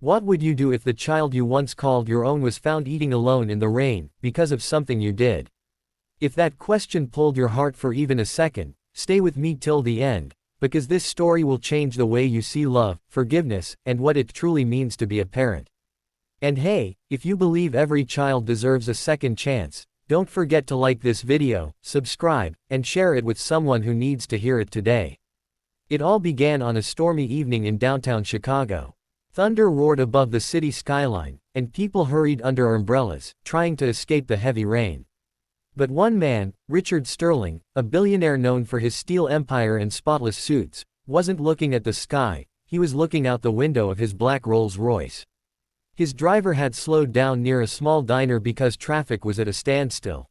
What would you do if the child you once called your own was found eating alone in the rain, because of something you did? If that question pulled your heart for even a second, stay with me till the end, because this story will change the way you see love, forgiveness, and what it truly means to be a parent. And hey, if you believe every child deserves a second chance, don't forget to like this video, subscribe, and share it with someone who needs to hear it today. It all began on a stormy evening in downtown Chicago. Thunder roared above the city skyline, and people hurried under umbrellas, trying to escape the heavy rain. But one man, Richard Sterling, a billionaire known for his steel empire and spotless suits, wasn't looking at the sky, he was looking out the window of his black Rolls-Royce. His driver had slowed down near a small diner because traffic was at a standstill.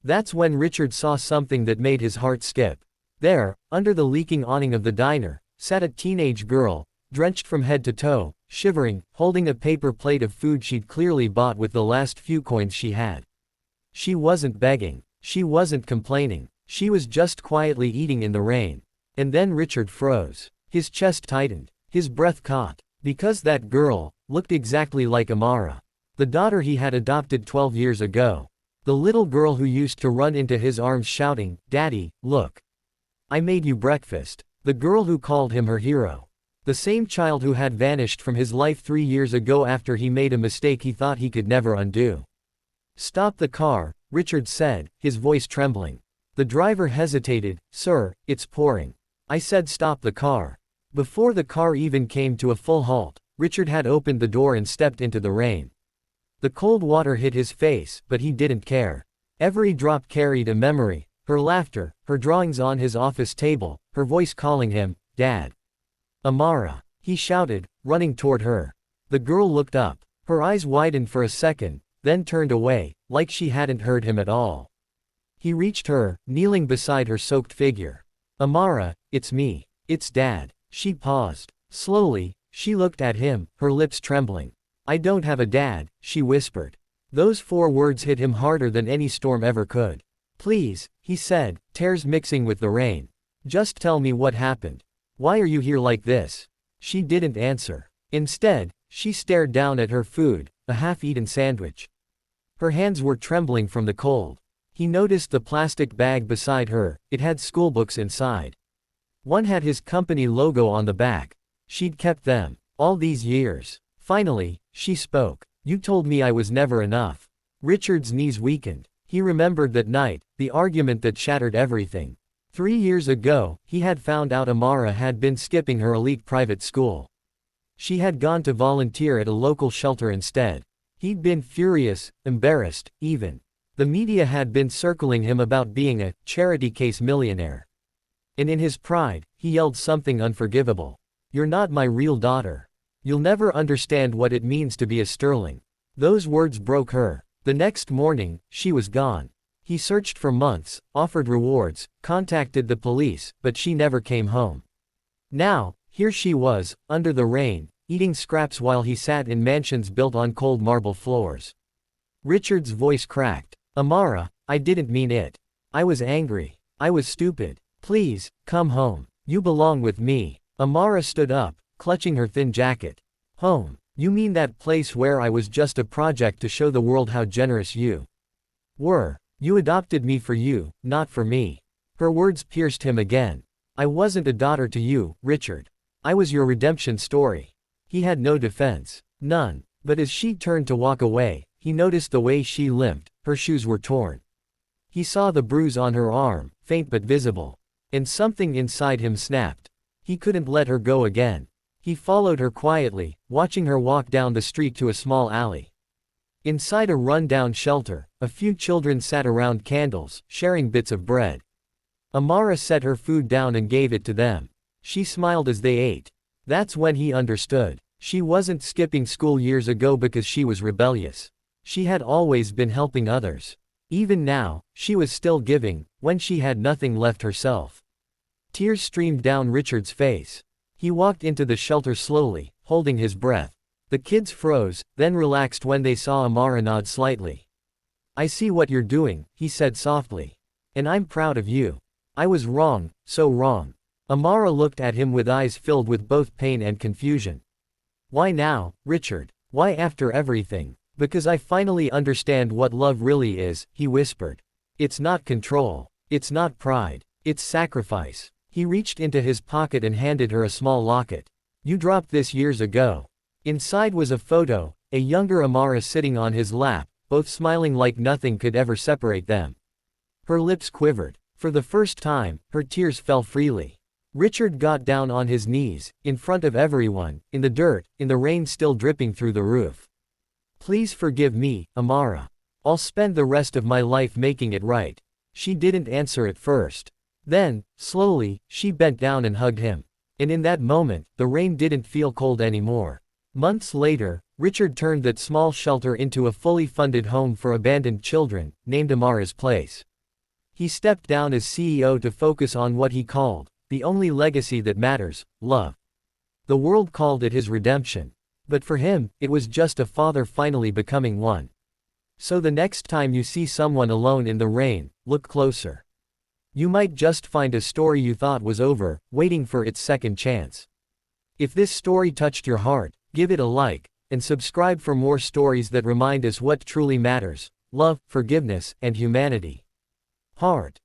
That's when Richard saw something that made his heart skip. There, under the leaking awning of the diner, sat a teenage girl, drenched from head to toe, shivering, holding a paper plate of food she'd clearly bought with the last few coins she had. She wasn't begging. She wasn't complaining. She was just quietly eating in the rain. And then Richard froze. His chest tightened. His breath caught. Because that girl looked exactly like Amara, the daughter he had adopted 12 years ago. The little girl who used to run into his arms shouting, "Daddy, look. I made you breakfast." The girl who called him her hero. The same child who had vanished from his life 3 years ago after he made a mistake he thought he could never undo. "Stop the car," Richard said, his voice trembling. The driver hesitated. "Sir, it's pouring." "I said stop the car." Before the car even came to a full halt, Richard had opened the door and stepped into the rain. The cold water hit his face, but he didn't care. Every drop carried a memory, her laughter, her drawings on his office table, her voice calling him, "Dad." "Amara," he shouted, running toward her. The girl looked up. Her eyes widened for a second, then turned away, like she hadn't heard him at all. He reached her, kneeling beside her soaked figure. "Amara, it's me. It's Dad." She paused. Slowly, she looked at him, her lips trembling. "I don't have a dad," she whispered. Those 4 words hit him harder than any storm ever could. "Please," he said, tears mixing with the rain. "Just tell me what happened. Why are you here like this?" She didn't answer. Instead, she stared down at her food, a half-eaten sandwich. Her hands were trembling from the cold. He noticed the plastic bag beside her. It had schoolbooks inside. One had his company logo on the back. She'd kept them all these years. Finally, she spoke. "You told me I was never enough." Richard's knees weakened. He remembered that night, the argument that shattered everything. 3 years ago, he had found out Amara had been skipping her elite private school. She had gone to volunteer at a local shelter instead. He'd been furious, embarrassed, even. The media had been circling him about being a charity case millionaire. And in his pride, he yelled something unforgivable. "You're not my real daughter. You'll never understand what it means to be a Sterling." Those words broke her. The next morning, she was gone. He searched for months, offered rewards, contacted the police, but she never came home. Now, here she was, under the rain, eating scraps while he sat in mansions built on cold marble floors. Richard's voice cracked. "Amara, I didn't mean it. I was angry. I was stupid. Please, come home. You belong with me." Amara stood up, clutching her thin jacket. "Home? You mean that place where I was just a project to show the world how generous you were? You adopted me for you, not for me." Her words pierced him again. "I wasn't a daughter to you, Richard. I was your redemption story." He had no defense. None. But as she turned to walk away, he noticed the way she limped. Her shoes were torn. He saw the bruise on her arm, faint but visible. And something inside him snapped. He couldn't let her go again. He followed her quietly, watching her walk down the street to a small alley. Inside a run-down shelter, a few children sat around candles, sharing bits of bread. Amara set her food down and gave it to them. She smiled as they ate. That's when he understood. She wasn't skipping school years ago because she was rebellious. She had always been helping others. Even now, she was still giving, when she had nothing left herself. Tears streamed down Richard's face. He walked into the shelter slowly, holding his breath. The kids froze, then relaxed when they saw Amara nod slightly. "I see what you're doing," he said softly. "And I'm proud of you. I was wrong, so wrong." Amara looked at him with eyes filled with both pain and confusion. Why now, Richard? Why after everything? Because I finally understand what love really is, he whispered. It's not control. It's not pride. It's sacrifice. He reached into his pocket and handed her a small locket. You dropped this years ago. Inside was a photo, a younger Amara sitting on his lap, both smiling like nothing could ever separate them. Her lips quivered. For the first time, her tears fell freely. Richard got down on his knees, in front of everyone, in the dirt, in the rain still dripping through the roof. Please forgive me, Amara. I'll spend the rest of my life making it right. She didn't answer at first. Then, slowly, she bent down and hugged him. And in that moment, the rain didn't feel cold anymore. Months later, Richard turned that small shelter into a fully funded home for abandoned children, named Amara's Place. He stepped down as CEO to focus on what he called the only legacy that matters, love. The world called it his redemption. But for him, it was just a father finally becoming one. So the next time you see someone alone in the rain, look closer. You might just find a story you thought was over, waiting for its second chance. If this story touched your heart, give it a like, and subscribe for more stories that remind us what truly matters: love, forgiveness, and humanity. Heart.